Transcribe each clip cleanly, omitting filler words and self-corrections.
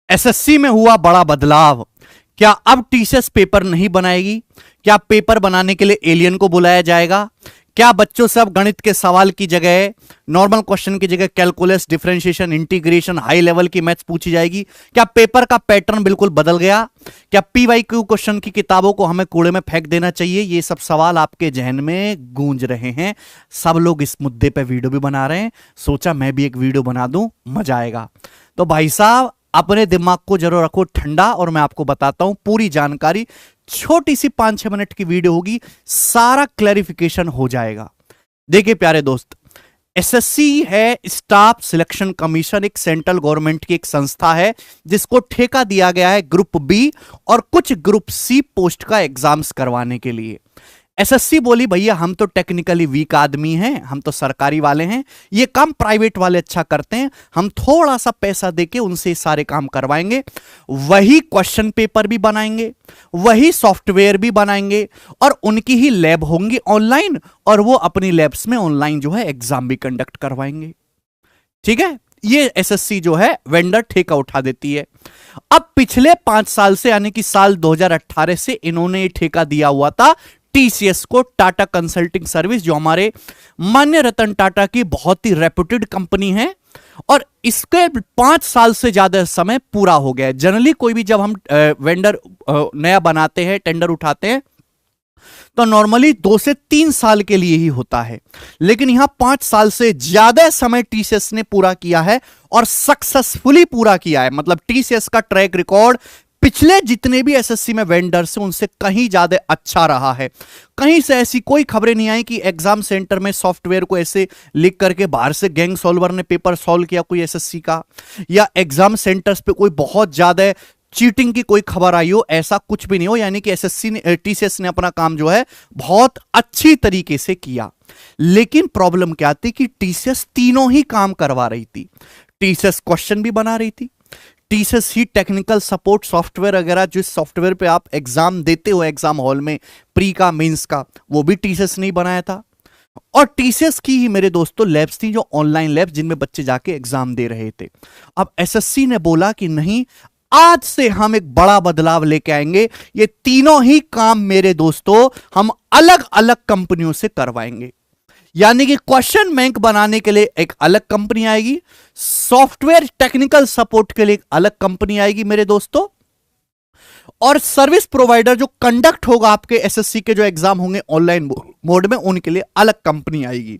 SSC में हुआ बड़ा बदलाव। क्या अब टीसीएस पेपर नहीं बनाएगी? क्या पेपर बनाने के लिए एलियन को बुलाया जाएगा? क्या बच्चों से अब गणित के सवाल की जगह, नॉर्मल क्वेश्चन की जगह calculus, differentiation, integration, high level की मैथ्स पूछी जाएगी? क्या पेपर का पैटर्न बिल्कुल बदल गया? क्या पीवाईक्यू क्वेश्चन की किताबों को हमें कूड़े में फेंक देना चाहिए? ये सब सवाल आपके जहन में गूंज रहे हैं। सब लोग इस मुद्दे पे वीडियो भी बना रहे हैं। सोचा मैं भी एक वीडियो बना दूं, मजा आएगा। तो भाई साहब, अपने दिमाग को जरूर रखो ठंडा और मैं आपको बताता हूं पूरी जानकारी। छोटी सी 5-6 मिनट की वीडियो होगी, सारा क्लैरिफिकेशन हो जाएगा। देखिए प्यारे दोस्त, एसएससी है स्टाफ सिलेक्शन कमीशन, एक सेंट्रल गवर्नमेंट की एक संस्था है जिसको ठेका दिया गया है ग्रुप बी और कुछ ग्रुप सी पोस्ट का एग्जाम्स करवाने के लिए। एसएससी बोली भैया हम तो टेक्निकली वीक आदमी हैं, हम तो सरकारी वाले हैं, ये काम प्राइवेट वाले अच्छा करते हैं, हम थोड़ा सा पैसा देके उनसे सारे काम करवाएंगे, वही क्वेश्चन पेपर भी बनाएंगे, वही सॉफ्टवेयर भी बनाएंगे और उनकी ही लैब होंगी ऑनलाइन और वो अपनी लैब्स में ऑनलाइन जो है एग्जाम भी कंडक्ट करवाएंगे। ठीक है, ये एसएससी जो है वेंडर ठेका उठा देती है। अब पिछले 5 साल से यानी कि साल 2018 से इन्होंने ये ठेका दिया हुआ था टीसीएस को, टाटा कंसल्टिंग सर्विस, जो हमारे मान्य रतन टाटा की बहुत ही रेप्यूटेड कंपनी है और इसके 5 साल से ज्यादा समय पूरा हो गया है। जनरली कोई भी जब हम वेंडर नया बनाते हैं, टेंडर उठाते हैं, तो नॉर्मली 2 से 3 साल के लिए ही होता है, लेकिन यहां 5 साल से ज्यादा समय टीसीएस ने पूरा किया है और सक्सेसफुली पूरा किया है। मतलब टीसीएस का ट्रैक रिकॉर्ड पिछले जितने भी एसएससी में वेंडर्स हैं उनसे कहीं ज्यादा अच्छा रहा है। कहीं से ऐसी कोई खबरें नहीं आई कि एग्जाम सेंटर में सॉफ्टवेयर को ऐसे लिख करके बाहर से गैंग सॉल्वर ने पेपर सॉल्व किया कोई एसएससी का, या एग्जाम सेंटर्स पे कोई बहुत ज्यादा चीटिंग की कोई खबर आई हो, ऐसा कुछ भी नहीं हो। यानी कि एसएससी ने, टीसीएस ने अपना काम जो है बहुत अच्छी तरीके से किया। लेकिन प्रॉब्लम क्या थी कि टीसीएस तीनों ही काम करवा रही थी। टीसीएस क्वेश्चन भी बना रही थी, टीसीएस ही टेक्निकल सपोर्ट सॉफ्टवेयर वगैरह, जिस सॉफ्टवेयर पे आप एग्जाम देते हो एग्जाम हॉल में, प्री का, मेंस का, वो भी टीसीएस ने बनाया था। और टीसीएस की ही मेरे दोस्तों लैब्स थी, जो ऑनलाइन लैब्स जिनमें बच्चे जाके एग्जाम दे रहे थे। अब एसएससी ने बोला कि नहीं, आज से हम एक बड़ा बदलाव लेके आएंगे, ये तीनों ही काम मेरे दोस्तों हम अलग अलग कंपनियों से करवाएंगे। यानी कि क्वेश्चन बैंक बनाने के लिए एक अलग कंपनी आएगी, सॉफ्टवेयर टेक्निकल सपोर्ट के लिए एक अलग कंपनी आएगी मेरे दोस्तों, और सर्विस प्रोवाइडर जो कंडक्ट होगा आपके एसएससी के जो एग्जाम होंगे ऑनलाइन मोड में, उनके लिए अलग कंपनी आएगी।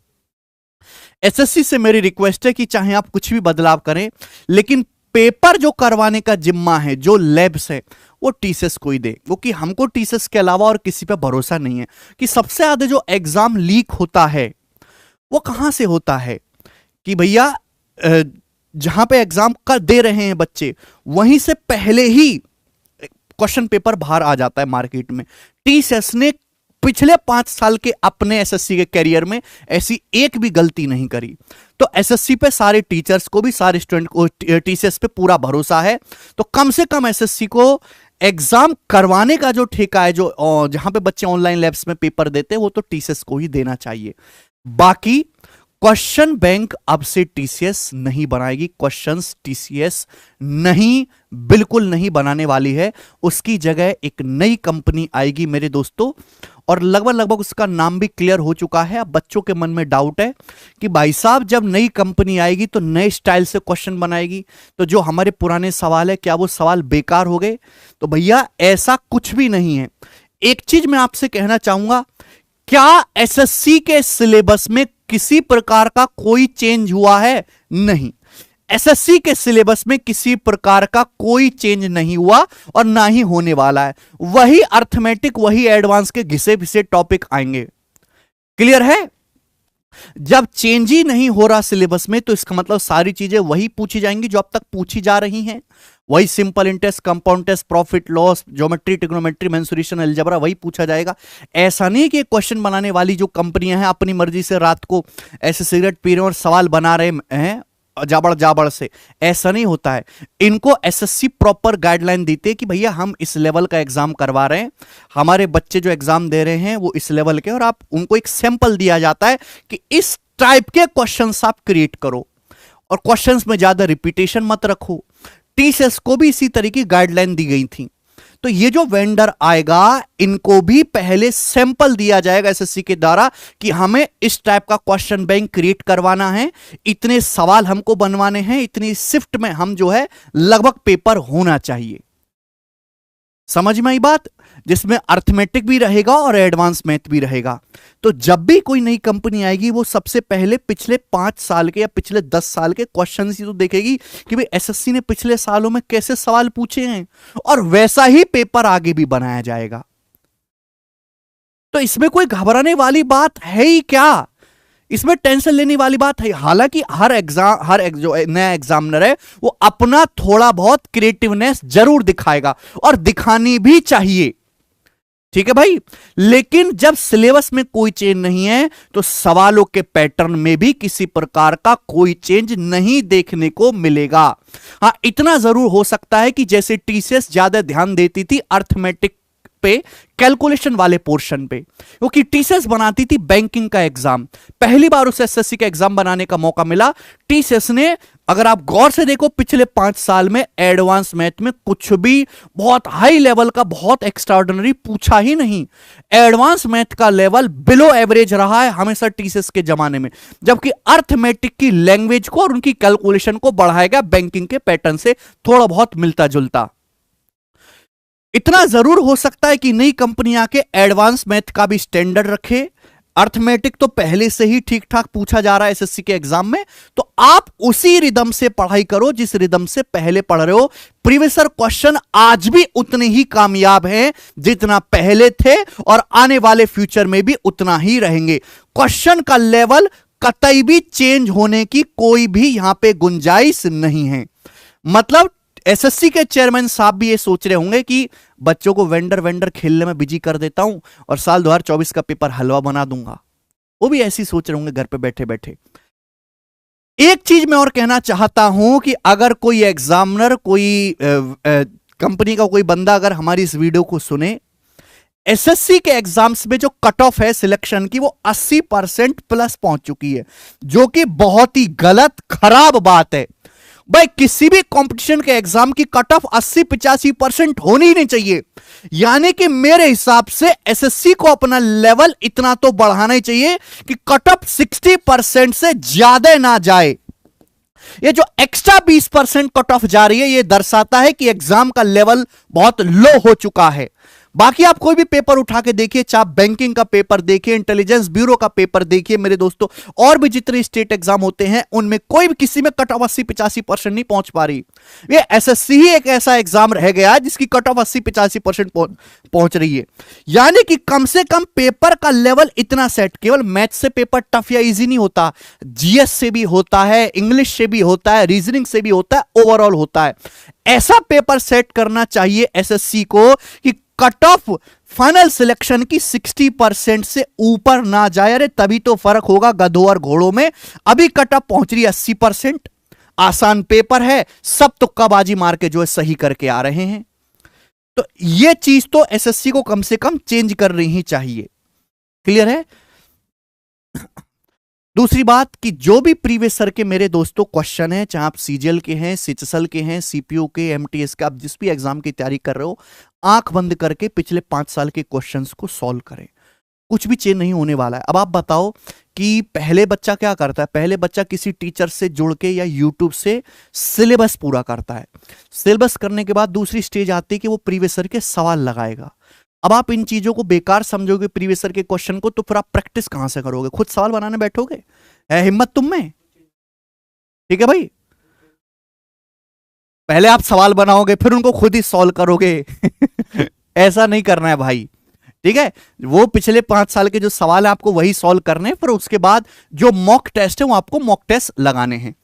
एसएससी से मेरी रिक्वेस्ट है कि चाहे आप कुछ भी बदलाव करें, लेकिन पेपर जो करवाने का जिम्मा है, जो लैब्स है, वो टीसीएस को ही दे, क्योंकि हमको टीसीएस के अलावा और किसी पे भरोसा नहीं है। कि सबसे ज्यादा जो एग्जाम लीक होता है वो कहां से होता है कि भैया जहां पे एग्जाम का दे रहे हैं बच्चे, वहीं से पहले ही क्वेश्चन पेपर बाहर आ जाता है मार्केट में। टीसीएस ने पिछले 5 साल के अपने एसएससी के कैरियर में ऐसी एक भी गलती नहीं करी। तो एसएससी पे सारे टीचर्स को भी, सारे स्टूडेंट को टीसीएस पे पूरा भरोसा है। तो कम से कम एसएससी को एग्जाम करवाने का जो ठेका है, जो जहां पे बच्चे ऑनलाइन लैब्स में पेपर देते हैं, वो तो टीसीएस को ही देना चाहिए। बाकी क्वेश्चन बैंक अब से टीसीएस नहीं बनाएगी, क्वेश्चंस टीसीएस नहीं, बिल्कुल नहीं बनाने वाली है। उसकी जगह एक नई कंपनी आएगी मेरे दोस्तों, और लगभग उसका नाम भी क्लियर हो चुका है। अब बच्चों के मन में डाउट है कि भाई साहब जब नई कंपनी आएगी तो नए स्टाइल से क्वेश्चन बनाएगी, तो जो हमारे पुराने सवाल है क्या वो सवाल बेकार हो गए? तो भैया ऐसा कुछ भी नहीं है। एक चीज मैं आपसे कहना चाहूंगा, क्या एसएससी के सिलेबस में किसी प्रकार का कोई चेंज हुआ है? नहीं, एसएससी के सिलेबस में किसी प्रकार का कोई चेंज नहीं हुआ और ना ही होने वाला है। वही अर्थमेटिक, वही एडवांस के घिसे पिसे टॉपिक आएंगे। क्लियर है? जब चेंज ही नहीं हो रहा सिलेबस में, तो इसका मतलब सारी चीजें वही पूछी जाएंगी जो अब तक पूछी जा रही हैं। वही simple interest, compound test, profit loss, geometry, trigonometry, mensuration, algebra, वही पूछा जाएगा। ऐसा नहीं कि क्वेश्चन बनाने वाली जो कंपनियां हैं अपनी मर्जी से रात को ऐसे सिगरेट पी रहे हैं और सवाल बना रहे हैं जाबड़ से, ऐसा नहीं होता है। इनको एसएससी प्रॉपर गाइडलाइन देती है कि भैया हम इस लेवल का एग्जाम करवा रहे हैं, हमारे बच्चे जो एग्जाम दे रहे हैं वो इस लेवल के, और आप उनको एक सैंपल दिया जाता है कि इस टाइप के क्वेश्चंस आप क्रिएट करो, और क्वेश्चंस में ज्यादा रिपीटेशन मत रखो। टीसीएस को भी इसी तरह की गाइडलाइन दी गई थी। तो ये जो वेंडर आएगा इनको भी पहले सैंपल दिया जाएगा एसएससी के द्वारा कि हमें इस टाइप का क्वेश्चन बैंक क्रिएट करवाना है, इतने सवाल हमको बनवाने हैं, इतनी शिफ्ट में हम जो है लगभग पेपर होना चाहिए। समझ में आई बात, जिसमें अर्थमेटिक भी रहेगा और एडवांस मैथ भी रहेगा। तो जब भी कोई नई कंपनी आएगी वो सबसे पहले पिछले 5 साल के या पिछले 10 साल के क्वेश्चन ही तो देखेगी कि भाई एसएससी ने पिछले सालों में कैसे सवाल पूछे हैं, और वैसा ही पेपर आगे भी बनाया जाएगा। तो इसमें कोई घबराने वाली बात है ही क्या, इसमें टेंशन लेने वाली बात है? हालांकि हर जो नया एग्जामिनर है वो अपना थोड़ा बहुत क्रिएटिवनेस जरूर दिखाएगा और दिखानी भी चाहिए, ठीक है भाई। लेकिन जब सिलेबस में कोई चेंज नहीं है तो सवालों के पैटर्न में भी किसी प्रकार का कोई चेंज नहीं देखने को मिलेगा। हां, इतना जरूर हो सकता है कि जैसे टीसीएस ज्यादा ध्यान देती थी अर्थमेटिक पे, कैलकुलेशन वाले पोर्शन पे, क्योंकि टीसीएस बनाती थी बैंकिंग का एग्जाम। पहली बार उसे एसएससी का एग्जाम बनाने का मौका मिला। टीसीएस ने, अगर आप गौर से देखो, पिछले 5 साल में एडवांस मैथ में कुछ भी बहुत हाई लेवल का, बहुत एक्स्ट्राऑर्डिनरी पूछा ही नहीं। एडवांस मैथ का लेवल बिलो एवरेज रहा है हमेशा टीसीएस के जमाने में, जबकि अर्थमेटिक की लैंग्वेज को और उनकी कैलकुलेशन को बढ़ाएगा बैंकिंग के पैटर्न से थोड़ा बहुत मिलता जुलता। इतना जरूर हो सकता है कि नई कंपनी आके एडवांस मैथ का भी स्टैंडर्ड रखे। अर्थमेटिक तो पहले से ही ठीक ठाक पूछा जा रहा है एसएससी के एग्जाम में, तो आप उसी रिदम से पढ़ाई करो जिस रिदम से पहले पढ़ रहे हो। प्रीवियस क्वेश्चन आज भी उतने ही कामयाब हैं जितना पहले थे, और आने वाले फ्यूचर में भी उतना ही रहेंगे। क्वेश्चन का लेवल कतई भी चेंज होने की कोई भी यहां पे गुंजाइश नहीं है। मतलब एसएससी के चेयरमैन साहब भी ये सोच रहे होंगे कि बच्चों को वेंडर खेलने में बिजी कर देता हूं और साल 2024 का पेपर हलवा बना दूंगा। वो भी ऐसी सोच रहे होंगे घर पे बैठे बैठे। एक चीज मैं और कहना चाहता हूं कि अगर कोई एग्जामिनर, कोई कंपनी का कोई बंदा अगर हमारी इस वीडियो को सुने, एसएससी के एग्जाम्स में जो कट ऑफ है सिलेक्शन की वो 80% प्लस पहुंच चुकी है, जो कि बहुत ही गलत खराब बात है। भाई किसी भी कंपटीशन के एग्जाम की कट ऑफ 80-85% होनी ही नहीं चाहिए। यानी कि मेरे हिसाब से एसएससी को अपना लेवल इतना तो बढ़ाना ही चाहिए कि कट ऑफ 60% से ज्यादा ना जाए। ये जो एक्स्ट्रा 20% कट ऑफ जा रही है ये दर्शाता है कि एग्जाम का लेवल बहुत लो हो चुका है। बाकी आप कोई भी पेपर उठा के देखिए, चाहे बैंकिंग का पेपर देखिए, इंटेलिजेंस ब्यूरो का पेपर देखिए मेरे दोस्तों, और भी जितने स्टेट एग्जाम होते हैं उनमें कोई भी किसी में कट ऑफ 80-85% नहीं पहुंच पा रही। ये एसएससी ही एक ऐसा एग्जाम रह गया जिसकी कट ऑफ 80-85% पहुंच रही है। यानी कि कम से कम पेपर का लेवल इतना सेट, केवल मैथ से पेपर टफ या इजी नहीं होता, जीएस से भी होता है, इंग्लिश से भी होता है, रीजनिंग से भी होता है, ओवरऑल होता है। ऐसा पेपर सेट करना चाहिए एसएससी को कि कट ऑफ फाइनल सिलेक्शन की 60% से ऊपर ना जाए। अरे तभी तो फर्क होगा गधों और घोड़ों में। अभी कट ऑफ पहुंच रही है 80%, आसान पेपर है, सब तुक्काबाजी मार के जो है सही करके आ रहे हैं। तो यह चीज तो एसएससी को कम से कम चेंज करनी ही चाहिए। क्लियर है? दूसरी बात कि जो भी प्रीवियस ईयर के मेरे दोस्तों क्वेश्चन है, चाहे आप सीजीएल के हैं, सीएचएसएल के हैं, सीपीयू के, एमटीएस के, आप जिस भी एग्जाम की तैयारी कर रहे हो, आंख बंद करके पिछले 5 साल के क्वेश्चंस को सॉल्व करें। कुछ भी चेंज नहीं होने वाला है। अब आप बताओ कि पहले बच्चा क्या करता है? पहले बच्चा किसी टीचर से जुड़ के या यूट्यूब से सिलेबस पूरा करता है। सिलेबस करने के बाद दूसरी स्टेज आती है कि वो प्रीवियस ईयर के सवाल लगाएगा। अब आप इन चीजों को बेकार समझोगे प्रीवियस ईयर के क्वेश्चन को, तो फिर आप प्रैक्टिस कहां से करोगे? खुद सवाल बनाने बैठोगे? है हिम्मत तुम में? ठीक है भाई, पहले आप सवाल बनाओगे फिर उनको खुद ही सॉल्व करोगे। ऐसा नहीं करना है भाई, ठीक है? वो पिछले 5 साल के जो सवाल है आपको वही सॉल्व करने हैं, फिर उसके बाद जो मॉक टेस्ट है वो आपको मॉक टेस्ट लगाने हैं।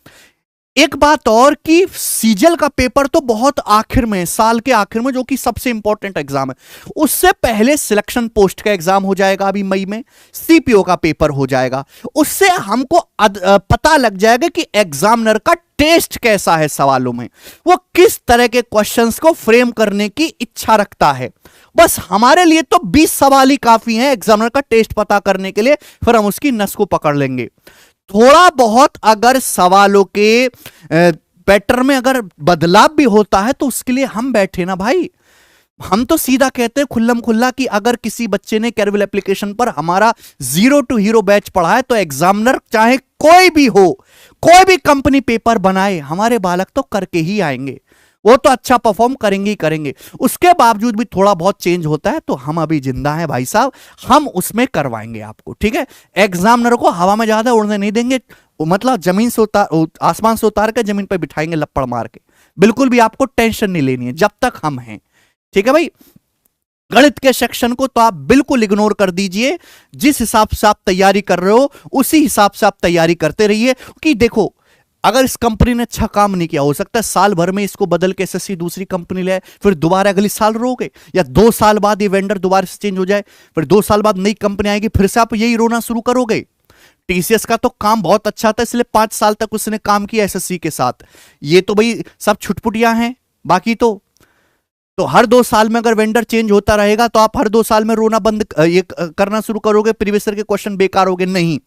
एक बात और कि सीजीएल का पेपर तो बहुत आखिर में, साल के आखिर में, जो कि सबसे इंपॉर्टेंट एग्जाम है। उससे पहले सिलेक्शन पोस्ट का एग्जाम हो जाएगा अभी मई में, सीपीओ का पेपर हो जाएगा। उससे हमको पता लग जाएगा कि एग्जामिनर का टेस्ट कैसा है, सवालों में वो किस तरह के क्वेश्चंस को फ्रेम करने की इच्छा रखता है। बस हमारे लिए तो 20 सवाल ही काफी हैं एग्जामिनर का टेस्ट पता करने के लिए, फिर हम उसकी नस को पकड़ लेंगे। थोड़ा बहुत अगर सवालों के पैटर्न में अगर बदलाव भी होता है तो उसके लिए हम बैठे ना भाई। हम तो सीधा कहते हैं खुल्लम खुल्ला कि अगर किसी बच्चे ने कैरविल एप्लीकेशन पर हमारा 0 to हीरो बैच पढ़ा है तो एग्जामिनर चाहे कोई भी हो, कोई भी कंपनी पेपर बनाए, हमारे बालक तो करके ही आएंगे, वो तो अच्छा परफॉर्म करेंगे ही करेंगे। उसके बावजूद भी थोड़ा बहुत चेंज होता है तो हम अभी जिंदा हैं भाई साहब, हम उसमें करवाएंगे आपको, ठीक है। एग्जामिनर को हवा में ज्यादा उड़ने नहीं देंगे, मतलब जमीन से उतार, आसमान से उतार के जमीन पर बिठाएंगे लपड़ मार के। बिल्कुल भी आपको टेंशन नहीं लेनी है जब तक हम हैं, ठीक है भाई। गणित के सेक्शन को तो आप बिल्कुल इग्नोर कर दीजिए, जिस हिसाब से आप तैयारी कर रहे हो उसी हिसाब से आप तैयारी करते रहिए। कि देखो अगर इस कंपनी ने अच्छा काम नहीं किया, हो सकता है साल भर में इसको बदल के एसएससी दूसरी कंपनी ले, फिर दोबारा अगले साल रोगे, या 2 साल बाद ये वेंडर दोबारा से चेंज हो जाए, फिर 2 साल बाद नई कंपनी आएगी, फिर से आप यही रोना शुरू करोगे। टीसीएस का तो काम बहुत अच्छा था, इसलिए 5 साल तक उसने काम किया एसएससी के साथ। ये तो भाई सब छुटपुटियां हैं, बाकी तो हर 2 साल में अगर वेंडर चेंज होता रहेगा तो आप हर 2 साल में रोना बंद ये करना शुरू करोगे, प्रीवियस ईयर के क्वेश्चन बेकार होंगे। नहीं,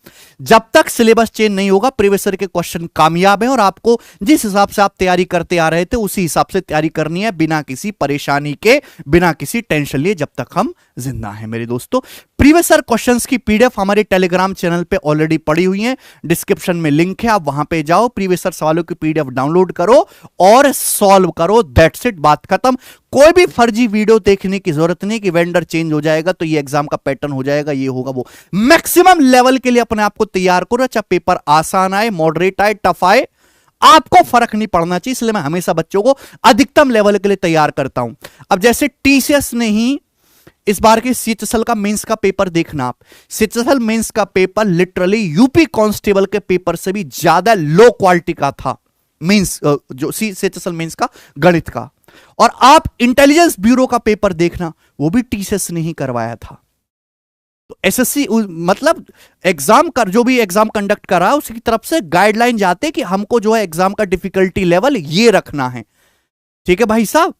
जब तक सिलेबस चेंज नहीं होगा प्रीवियस ईयर के क्वेश्चन कामयाब है, और आपको जिस हिसाब से आप तैयारी करते आ रहे थे उसी हिसाब से तैयारी करनी है, बिना किसी परेशानी के, बिना किसी टेंशन लिए, जब तक हम जिंदा हैं मेरे दोस्तों। प्रीवियस ईयर क्वेश्चंस की पीडीएफ हमारे टेलीग्राम चैनल पे ऑलरेडी पड़ी हुई है, डिस्क्रिप्शन में लिंक है, आप वहां पे जाओ, प्रीवियस ईयर सवालों की पीडीएफ डाउनलोड करो और सॉल्व करो, दैट्स इट, बात खत्म। कोई भी फर्जी वीडियो देखने की जरूरत नहीं कि वेंडर चेंज हो जाएगा तो ये एग्जाम का पैटर्न हो जाएगा, ये होगा वो। मैक्सिमम लेवल के लिए अपने आप को तैयार करो, चाहे पेपर आसान आए, मॉडरेट आए, टफ आए, आपको फर्क नहीं पड़ना चाहिए। इसलिए मैं हमेशा बच्चों को अधिकतम लेवल के लिए तैयार करता हूं। अब जैसे टीसीएस ने ही इस बार के सीएचएसएल का मेंस का पेपर देखना, आप सीएचएसएल मेंस का पेपर लिटरली यूपी कांस्टेबल के पेपर से भी ज्यादा लो क्वालिटी का था, मेंस जो सीएचएसएल मेंस का गणित का। और आप इंटेलिजेंस ब्यूरो का पेपर देखना, वो भी टीसीएस ने ही करवाया था। तो एसएससी मतलब एग्जाम कर, जो भी एग्जाम कंडक्ट कर रहा है उसकी तरफ से गाइडलाइन जाते कि हमको जो है एग्जाम का डिफिकल्टी लेवल ये रखना है, ठीक है भाई साहब।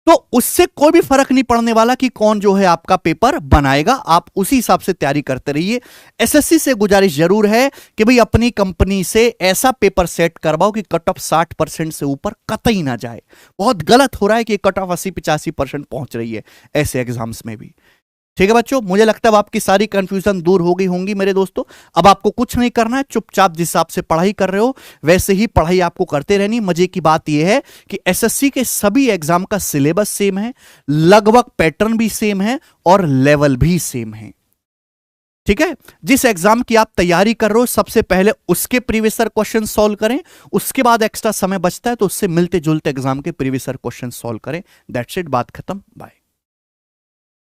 तो उससे कोई भी फर्क नहीं पड़ने वाला कि कौन जो है आपका पेपर बनाएगा, आप उसी हिसाब से तैयारी करते रहिए। एसएससी से गुजारिश जरूर है कि भाई अपनी कंपनी से ऐसा पेपर सेट करवाओ कि कट ऑफ 60% से ऊपर कतई ना जाए। बहुत गलत हो रहा है कि कट ऑफ 80-85% पहुंच रही है ऐसे एग्जाम्स में भी, ठीक है बच्चों। मुझे लगता है अब आपकी सारी कंफ्यूजन दूर हो गई होंगी मेरे दोस्तों। अब आपको कुछ नहीं करना है, चुपचाप जिस हिसाब से पढ़ाई कर रहे हो वैसे ही पढ़ाई आपको करते रहनी। मजे की बात यह है कि एसएससी के सभी एग्जाम का सिलेबस सेम है, लगभग पैटर्न भी सेम है और लेवल भी सेम है, ठीक है। जिस एग्जाम की आप तैयारी कर रहे हो सबसे पहले उसके प्रीवियस ईयर क्वेश्चन सॉल्व करें, उसके बाद एक्स्ट्रा समय बचता है तो उससे मिलते जुलते एग्जाम के प्रीवियस ईयर क्वेश्चन सॉल्व करें, दैट्स इट, बात खत्म, बाय।